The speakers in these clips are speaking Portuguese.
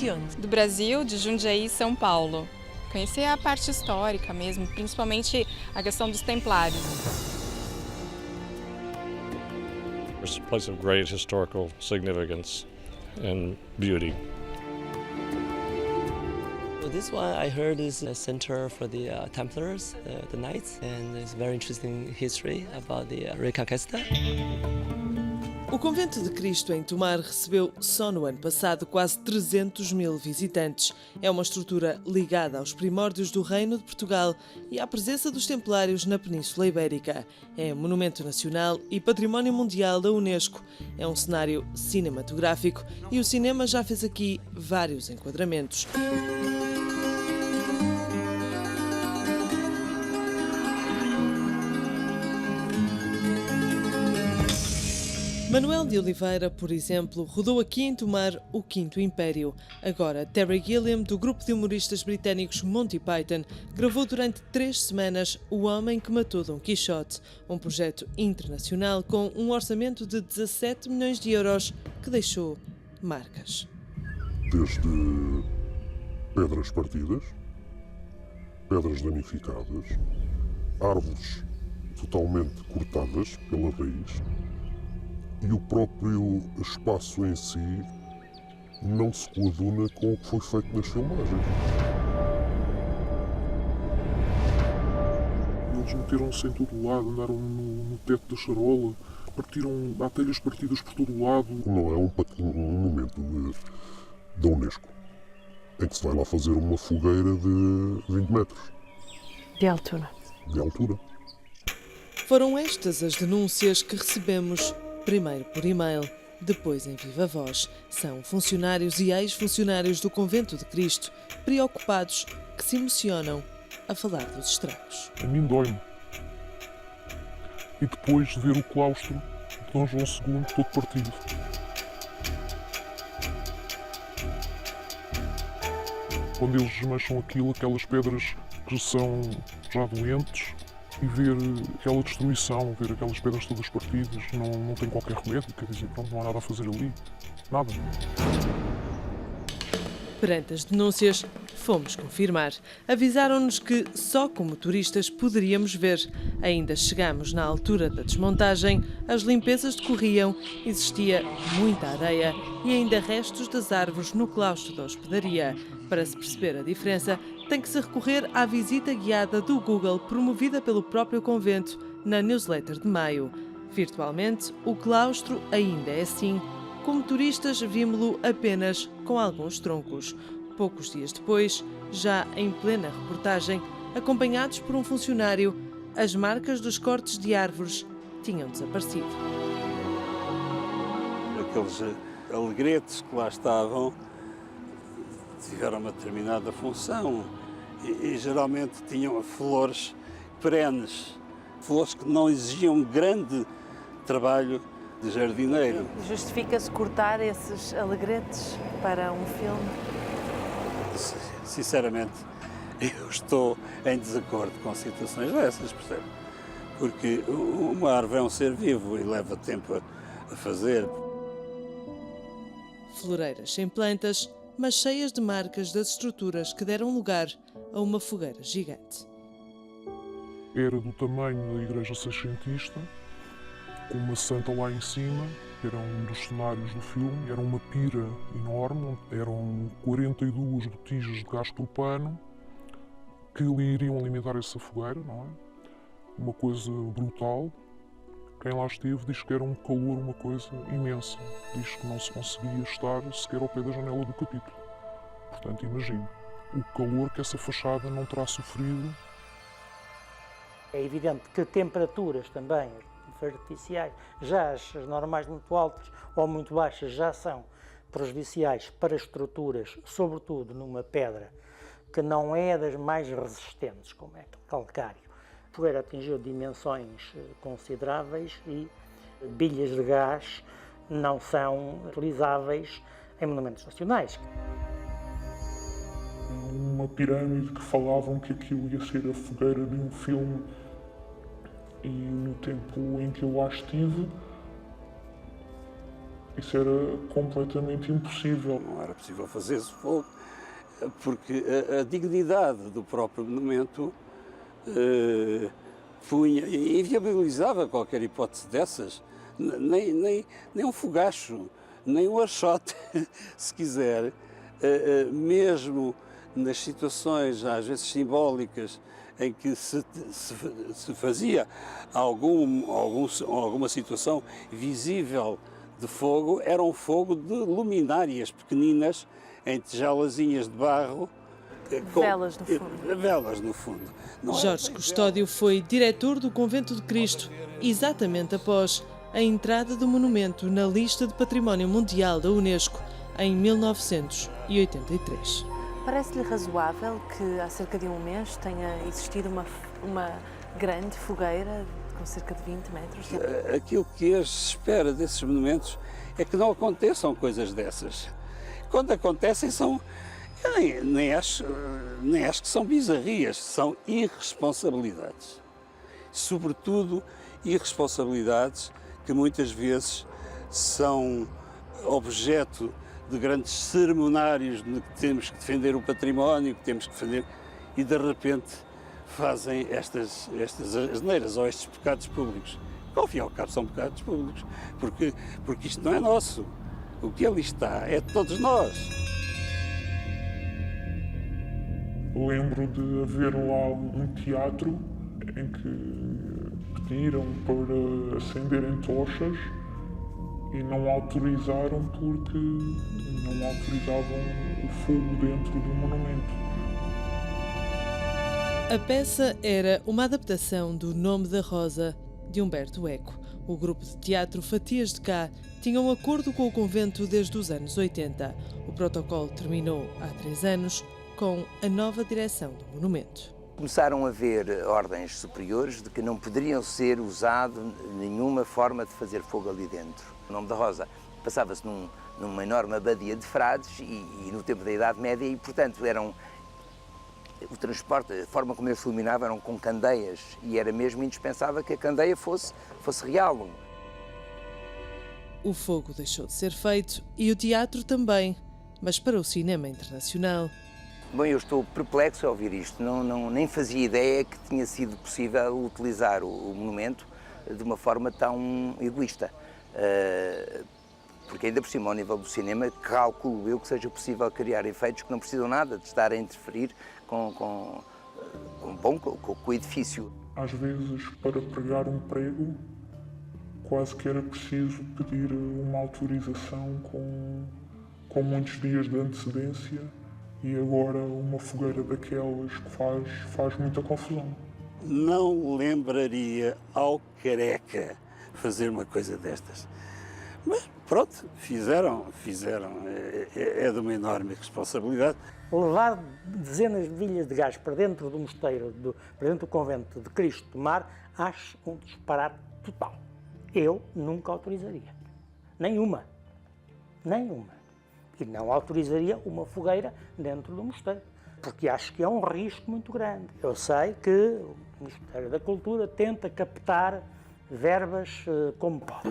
de onde? Do Brasil, de Jundiaí e São Paulo. Conhecer a parte histórica mesmo, principalmente a questão dos templários. It's a place of great historical significance and beauty. This one I heard is a center for the Templars, the Knights, and it's very interesting history about the Reconquista. O Convento de Cristo em Tomar recebeu só no ano passado quase 300 mil visitantes. É uma estrutura ligada aos primórdios do Reino de Portugal e à presença dos Templários na Península Ibérica. É Monumento Nacional e Património Mundial da Unesco. É um cenário cinematográfico e o cinema já fez aqui vários enquadramentos. Manuel de Oliveira, por exemplo, rodou aqui em Tomar o Quinto Império. Agora, Terry Gilliam, do grupo de humoristas britânicos Monty Python, gravou durante 3 semanas O Homem que Matou Dom Quixote, um projeto internacional com um orçamento de 17 milhões de euros que deixou marcas. Desde pedras partidas, pedras danificadas, árvores totalmente cortadas pela raiz, e o próprio espaço em si não se coaduna com o que foi feito nas filmagens. Eles meteram-se em todo lado, andaram no teto da charola, há telhas partidas por todo lado. Não é um monumento da Unesco, em que se vai lá fazer uma fogueira de 20 metros. De altura. De altura. Foram estas as denúncias que recebemos primeiro por e-mail, depois em viva voz. São funcionários e ex-funcionários do Convento de Cristo, preocupados, que se emocionam a falar dos estragos. A mim dói-me. E depois de ver o claustro de Dom João II todo partido. Quando eles desmancham aquilo, aquelas pedras que são já doentes, e ver aquela destruição, ver aquelas pedras todas partidas, não tem qualquer remédio, quer dizer, pronto, não há nada a fazer ali, nada. Perante as denúncias, fomos confirmar. Avisaram-nos que só como turistas poderíamos ver. Ainda chegámos na altura da desmontagem, as limpezas decorriam, existia muita areia e ainda restos das árvores no claustro da hospedaria. Para se perceber a diferença, tem que se recorrer à visita guiada do Google promovida pelo próprio convento na newsletter de maio. Virtualmente, o claustro ainda é assim. Como turistas, vimos-lo apenas com alguns troncos. Poucos dias depois, já em plena reportagem, acompanhados por um funcionário, as marcas dos cortes de árvores tinham desaparecido. Aqueles alegretes que lá estavam tiveram uma determinada função e geralmente tinham flores perenes, flores que não exigiam grande trabalho de jardineiro. Justifica-se cortar esses alegretes para um filme? Sinceramente, eu estou em desacordo com situações dessas, percebe? Porque uma árvore é um ser vivo e leva tempo a fazer. Floreiras sem plantas, mas cheias de marcas das estruturas que deram lugar a uma fogueira gigante. Era do tamanho da igreja seiscentista, com uma santa lá em cima, era um dos cenários do filme, era uma pira enorme, eram 42 botijas de gás propano que lhe iriam alimentar essa fogueira, não é? Uma coisa brutal. Quem lá esteve diz que era um calor, uma coisa imensa. Diz que não se conseguia estar sequer ao pé da janela do capítulo. Portanto, imagine o calor que essa fachada não terá sofrido. É evidente que temperaturas também artificiais, já as normais muito altas ou muito baixas, já são prejudiciais para estruturas, sobretudo numa pedra que não é das mais resistentes, como é calcário. A fogueira atingiu dimensões consideráveis e bilhas de gás não são utilizáveis em monumentos nacionais. Uma pirâmide que falavam que aquilo ia ser a fogueira de um filme, e no tempo em que eu lá estive, isso era completamente impossível. Não era possível fazer esse fogo, porque a dignidade do próprio monumento punha e inviabilizava qualquer hipótese dessas, nem um fogacho, nem um archote, se quiser, mesmo nas situações às vezes simbólicas em que se fazia alguma situação visível de fogo, era um fogo de luminárias pequeninas em tigelazinhas de barro. Velas no fundo. Velas no fundo. Jorge Custódio foi diretor do Convento de Cristo, exatamente após a entrada do monumento na lista de Património Mundial da Unesco em 1983. Parece-lhe razoável que há cerca de um mês tenha existido uma grande fogueira com cerca de 20 metros? Aquilo que se espera desses monumentos é que não aconteçam coisas dessas. Quando acontecem eu nem acho que são bizarrias, são irresponsabilidades. Sobretudo irresponsabilidades que muitas vezes são objeto de grandes ceremonários de que temos que defender o património, que temos que defender, e de repente fazem estas asneiras ou estes pecados públicos. Ao fim e ao cabo são pecados públicos, porque isto não é nosso. O que ali está é de todos nós. Lembro de haver lá um teatro em que pediram para acenderem tochas e não autorizaram porque não autorizavam o fogo dentro do monumento. A peça era uma adaptação do Nome da Rosa, de Humberto Eco. O grupo de teatro Fatias de Cá tinha um acordo com o convento desde os anos 80. O protocolo terminou há 3 anos com a nova direção do monumento. Começaram a haver ordens superiores de que não poderiam ser usado nenhuma forma de fazer fogo ali dentro. O Nome da Rosa passava-se numa enorme abadia de frades e no tempo da Idade Média e, portanto, o transporte, a forma como eles se iluminavam eram com candeias e era mesmo indispensável que a candeia fosse real. O fogo deixou de ser feito e o teatro também, mas para o cinema internacional. Bom, eu estou perplexo a ouvir isto. Nem fazia ideia que tinha sido possível utilizar o monumento de uma forma tão egoísta. Porque ainda por cima, ao nível do cinema, calculo eu que seja possível criar efeitos que não precisam nada de estar a interferir com o edifício. Às vezes, para pregar um prego, quase que era preciso pedir uma autorização com muitos dias de antecedência. E agora uma fogueira daquelas que faz muita confusão. Não lembraria ao careca fazer uma coisa destas. Mas pronto, fizeram. É de uma enorme responsabilidade. Levar dezenas de bilhas de gás para dentro do mosteiro, para dentro do convento de Cristo do Mar, acho um disparate total. Eu nunca autorizaria. Nenhuma. E não autorizaria uma fogueira dentro do mosteiro, porque acho que é um risco muito grande. Eu sei que o Ministério da Cultura tenta captar verbas como pode.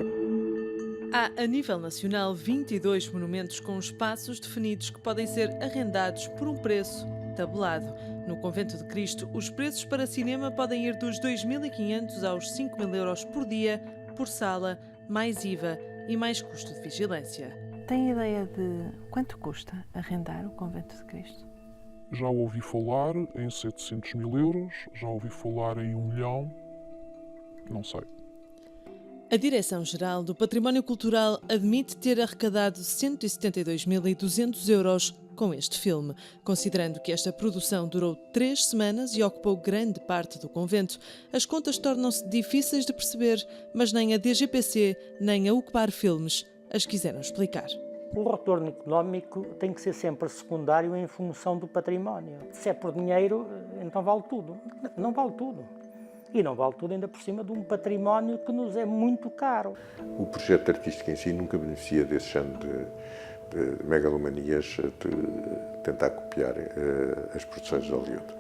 Há, a nível nacional, 22 monumentos com espaços definidos que podem ser arrendados por um preço tabelado. No Convento de Cristo, os preços para cinema podem ir dos 2.500 aos 5.000 euros por dia, por sala, mais IVA e mais custo de vigilância. Tem ideia de quanto custa arrendar o Convento de Cristo? Já ouvi falar em 700.000 euros, já ouvi falar em 1 milhão, não sei. A Direção-Geral do Património Cultural admite ter arrecadado 172.200 euros com este filme. Considerando que esta produção durou 3 semanas e ocupou grande parte do convento, as contas tornam-se difíceis de perceber, mas nem a DGPC nem a Ocupar Filmes as quiseram explicar. O retorno económico tem que ser sempre secundário em função do património. Se é por dinheiro, então vale tudo. Não vale tudo. E não vale tudo ainda por cima de um património que nos é muito caro. O projeto artístico em si nunca beneficia desse género de megalomanias de tentar copiar as produções de Hollywood.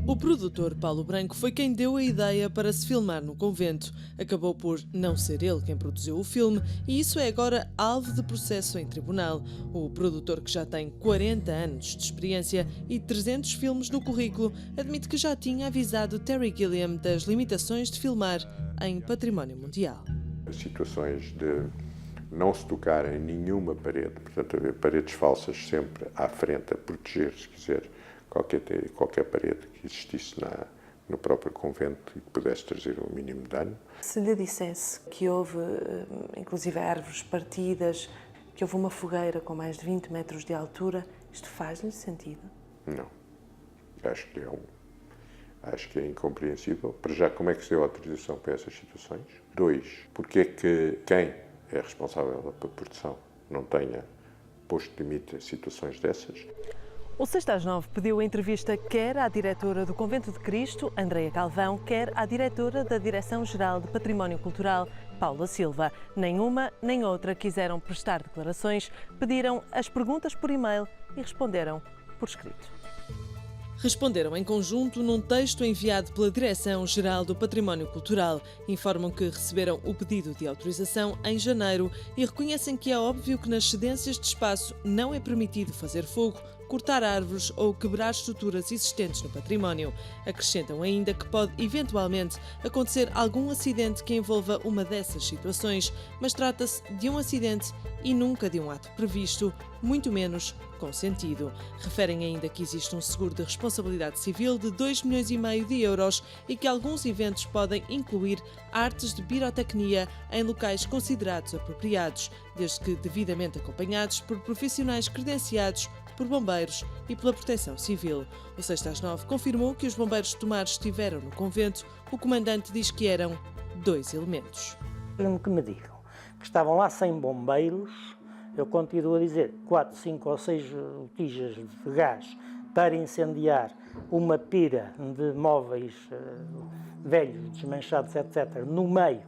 O produtor Paulo Branco foi quem deu a ideia para se filmar no convento. Acabou por não ser ele quem produziu o filme e isso é agora alvo de processo em tribunal. O produtor, que já tem 40 anos de experiência e 300 filmes no currículo, admite que já tinha avisado Terry Gilliam das limitações de filmar em património mundial. Situações de não se tocar em nenhuma parede, portanto haver paredes falsas sempre à frente a proteger, se quiser, qualquer parede que existisse no próprio convento e que pudesse trazer o mínimo de dano. Se lhe dissesse que houve, inclusive, árvores partidas, que houve uma fogueira com mais de 20 metros de altura, isto faz-lhe sentido? Não. Acho que é incompreensível. Para já, como é que se deu autorização para essas situações? 2, porque é que quem é responsável pela produção não tenha posto limite a situações dessas? O 6/9 pediu a entrevista quer à diretora do Convento de Cristo, Andreia Galvão, quer à diretora da Direção-Geral de Património Cultural, Paula Silva. Nenhuma nem outra quiseram prestar declarações, pediram as perguntas por e-mail e responderam por escrito. Responderam em conjunto num texto enviado pela Direção-Geral do Património Cultural. Informam que receberam o pedido de autorização em janeiro e reconhecem que é óbvio que nas cedências de espaço não é permitido fazer fogo, cortar árvores ou quebrar estruturas existentes no património. Acrescentam ainda que pode eventualmente acontecer algum acidente que envolva uma dessas situações, mas trata-se de um acidente e nunca de um ato previsto, muito menos consentido. Referem ainda que existe um seguro de responsabilidade civil de 2,5 milhões de euros e que alguns eventos podem incluir artes de pirotecnia em locais considerados apropriados, desde que devidamente acompanhados por profissionais credenciados por bombeiros e pela Proteção Civil. O 6/9 confirmou que os bombeiros de Tomar estiveram no convento. O comandante diz que eram 2 elementos. Que me digam que estavam lá 100 bombeiros, eu continuo a dizer 4, 5 ou 6 botijas de gás para incendiar uma pira de móveis velhos, desmanchados, etc., no meio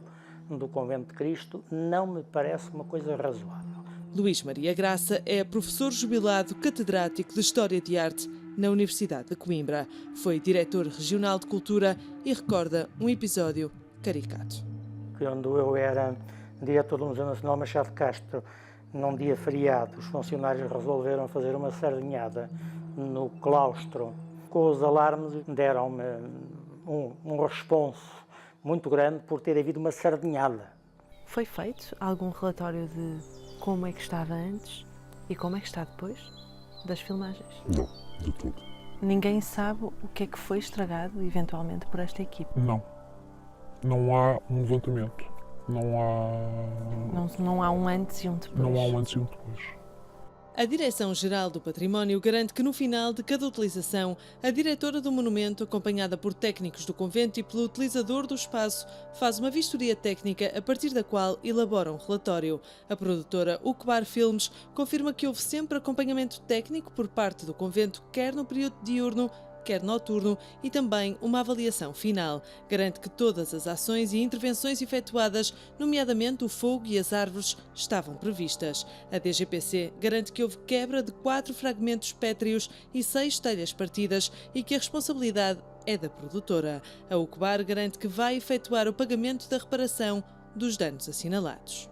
do Convento de Cristo, não me parece uma coisa razoável. Luís Maria Graça é professor jubilado catedrático de História de Arte na Universidade de Coimbra. Foi diretor regional de Cultura e recorda um episódio caricato. Quando eu era diretor do Museu Nacional Machado de Castro, num dia feriado, os funcionários resolveram fazer uma sardinhada no claustro. Com os alarmes, deram-me um responso muito grande por ter havido uma sardinhada. Foi feito algum relatório de como é que estava antes e como é que está depois das filmagens? Não, de tudo. Ninguém sabe o que é que foi estragado, eventualmente, por esta equipe? Não. Não há um levantamento. Não há um antes e um depois? Não há um antes e um depois. A Direção-Geral do Património garante que no final de cada utilização, a diretora do monumento, acompanhada por técnicos do convento e pelo utilizador do espaço, faz uma vistoria técnica a partir da qual elabora um relatório. A produtora Ucbar Filmes confirma que houve sempre acompanhamento técnico por parte do convento, quer no período diurno, quer noturno, e também uma avaliação final. Garante que todas as ações e intervenções efetuadas, nomeadamente o fogo e as árvores, estavam previstas. A DGPC garante que houve quebra de 4 fragmentos pétreos e 6 telhas partidas e que a responsabilidade é da produtora. A Ucbar garante que vai efetuar o pagamento da reparação dos danos assinalados.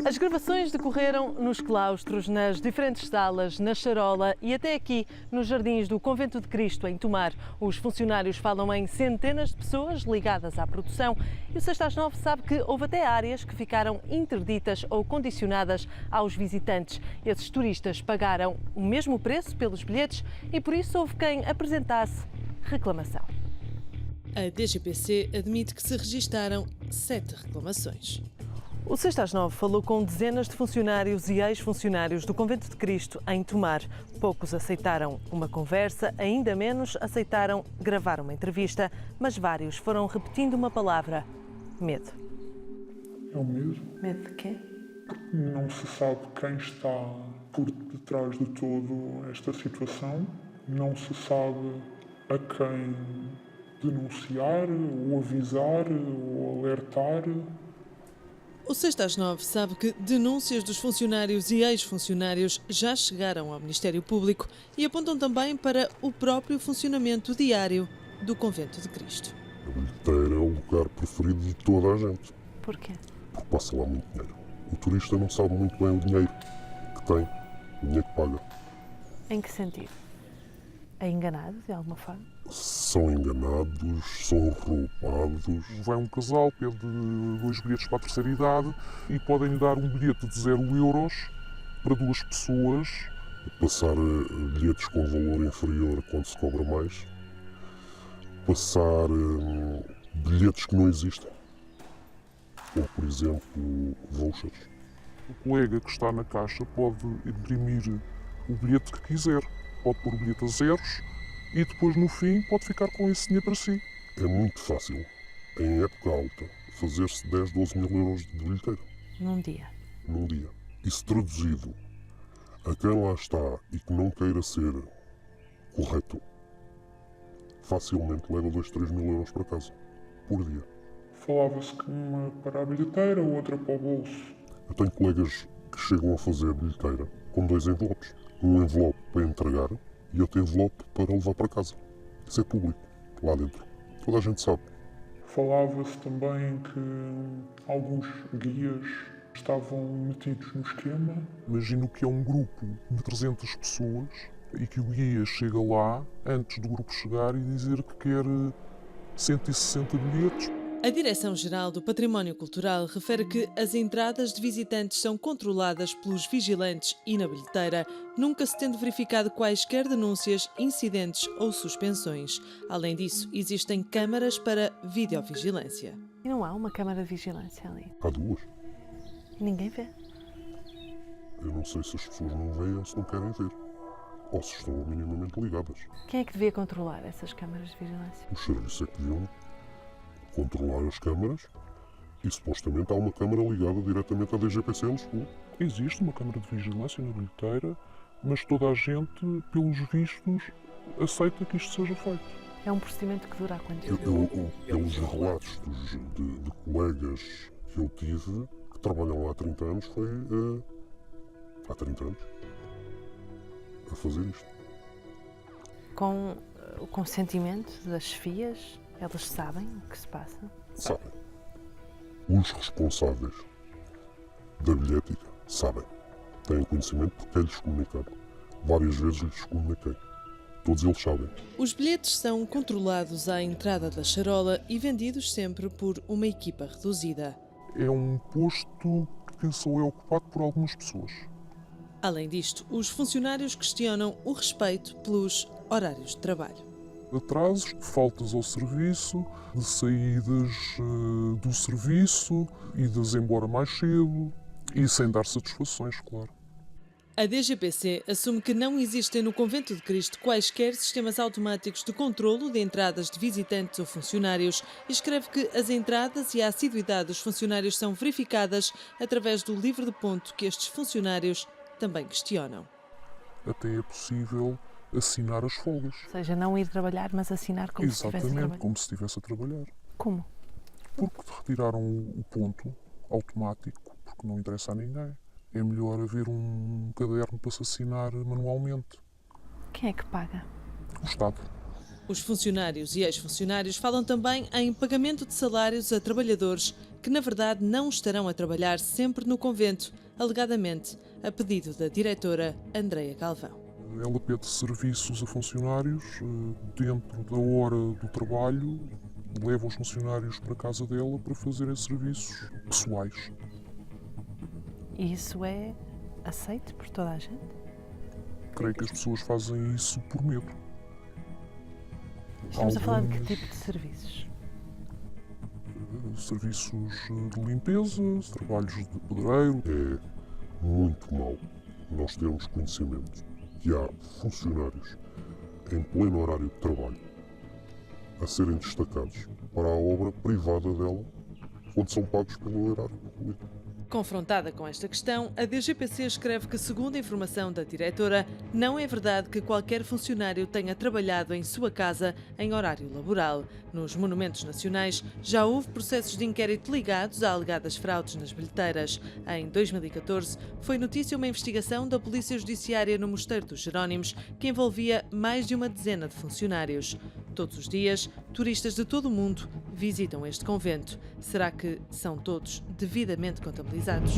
As gravações decorreram nos claustros, nas diferentes salas, na charola e até aqui nos jardins do Convento de Cristo, em Tomar. Os funcionários falam em centenas de pessoas ligadas à produção e o 6/9 sabe que houve até áreas que ficaram interditas ou condicionadas aos visitantes. Esses turistas pagaram o mesmo preço pelos bilhetes e por isso houve quem apresentasse reclamação. A DGPC admite que se registaram 7 reclamações. O 6/9 falou com dezenas de funcionários e ex-funcionários do Convento de Cristo em Tomar. Poucos aceitaram uma conversa, ainda menos aceitaram gravar uma entrevista, mas vários foram repetindo uma palavra: medo. É o medo. Medo de quê? Porque não se sabe quem está por detrás de toda esta situação, não se sabe a quem denunciar, ou avisar, ou alertar. O 6/9 sabe que denúncias dos funcionários e ex-funcionários já chegaram ao Ministério Público e apontam também para o próprio funcionamento diário do Convento de Cristo. A bilheteira é o lugar preferido de toda a gente. Porquê? Porque passa lá muito dinheiro. O turista não sabe muito bem o dinheiro que tem, o dinheiro que paga. Em que sentido? É enganado de alguma forma? São enganados, são roubados. Vai um casal, pede 2 bilhetes para a terceira idade e podem dar um bilhete de 0 euros para 2 pessoas. Passar bilhetes com valor inferior quando se cobra mais. Passar bilhetes que não existem. Como, por exemplo, vouchers. O colega que está na caixa pode imprimir o bilhete que quiser. Pode pôr o bilhete a zeros e depois, no fim, pode ficar com esse dinheiro para si. É muito fácil, em época alta, fazer-se 10, 12 mil euros de bilheteira. Num dia? Num dia. Isso traduzido a quem lá está e que não queira ser correto, facilmente leva 2, 3 mil euros para casa, por dia. Falava-se que uma para a bilheteira, outra para o bolso. Eu tenho colegas que chegam a fazer bilheteira com 2 envelopes. Um envelope para entregar e outro envelope para levar para casa. Isso é público, lá dentro. Toda a gente sabe. Falava-se também que alguns guias estavam metidos no esquema. Imagino que é um grupo de 300 pessoas e que o guia chega lá antes do grupo chegar e dizer que quer 160 bilhetes. A Direção-Geral do Património Cultural refere que as entradas de visitantes são controladas pelos vigilantes e na bilheteira, nunca se tendo verificado quaisquer denúncias, incidentes ou suspensões. Além disso, existem câmaras para videovigilância. E não há uma câmara de vigilância ali? Há 2. E ninguém vê? Eu não sei se as pessoas não veem ou se não querem ver. Ou se estão minimamente ligadas. Quem é que devia controlar essas câmaras de vigilância? Os serviços é que deviam controlar as câmaras e supostamente há uma câmara ligada diretamente à DGPC em Lisboa. Existe uma câmara de vigilância na bilheteira, mas toda a gente, pelos vistos, aceita que isto seja feito. É um procedimento que dura há quanto tempo? Pelos relatos de colegas que eu tive, que trabalham lá há 30 anos, foi há 30 anos a fazer isto. Com o consentimento das chefias, elas sabem o que se passa? Sabem. Os responsáveis da bilhética sabem. Têm conhecimento porque é-lhes comunicado. Várias vezes lhes comuniquei. Todos eles sabem. Os bilhetes são controlados à entrada da charola e vendidos sempre por uma equipa reduzida. É um posto que só é ocupado por algumas pessoas. Além disto, os funcionários questionam o respeito pelos horários de trabalho. Atrasos, faltas ao serviço, de saídas do serviço, idas embora mais cedo e sem dar satisfações, claro. A DGPC assume que não existem no Convento de Cristo quaisquer sistemas automáticos de controlo de entradas de visitantes ou funcionários e escreve que as entradas e a assiduidade dos funcionários são verificadas através do livro de ponto que estes funcionários também questionam. Até é possível assinar as folgas. Ou seja, não ir trabalhar, mas assinar como se estivesse a trabalhar. Exatamente, como se estivesse a trabalhar. Como? Porque retiraram o ponto automático, porque não interessa a ninguém. É melhor haver um caderno para se assinar manualmente. Quem é que paga? O Estado. Os funcionários e ex-funcionários falam também em pagamento de salários a trabalhadores que, na verdade, não estarão a trabalhar sempre no convento, alegadamente a pedido da diretora Andreia Galvão. Ela pede serviços a funcionários dentro da hora do trabalho, leva os funcionários para a casa dela para fazerem serviços pessoais. E isso é aceito por toda a gente? Creio que as pessoas fazem isso por medo. Estamos a falar de que tipo de serviços? Serviços de limpeza, trabalhos de pedreiro. É muito mau nós termos conhecimento que há funcionários em pleno horário de trabalho a serem destacados para a obra privada dela, quando são pagos pelo erário público. Confrontada com esta questão, a DGPC escreve que, segundo a informação da diretora, não é verdade que qualquer funcionário tenha trabalhado em sua casa em horário laboral. Nos monumentos nacionais já houve processos de inquérito ligados a alegadas fraudes nas bilheteiras. Em 2014, foi notícia uma investigação da Polícia Judiciária no Mosteiro dos Jerónimos que envolvia mais de uma dezena de funcionários. Todos os dias, turistas de todo o mundo visitam este convento. Será que são todos devidamente contabilizados?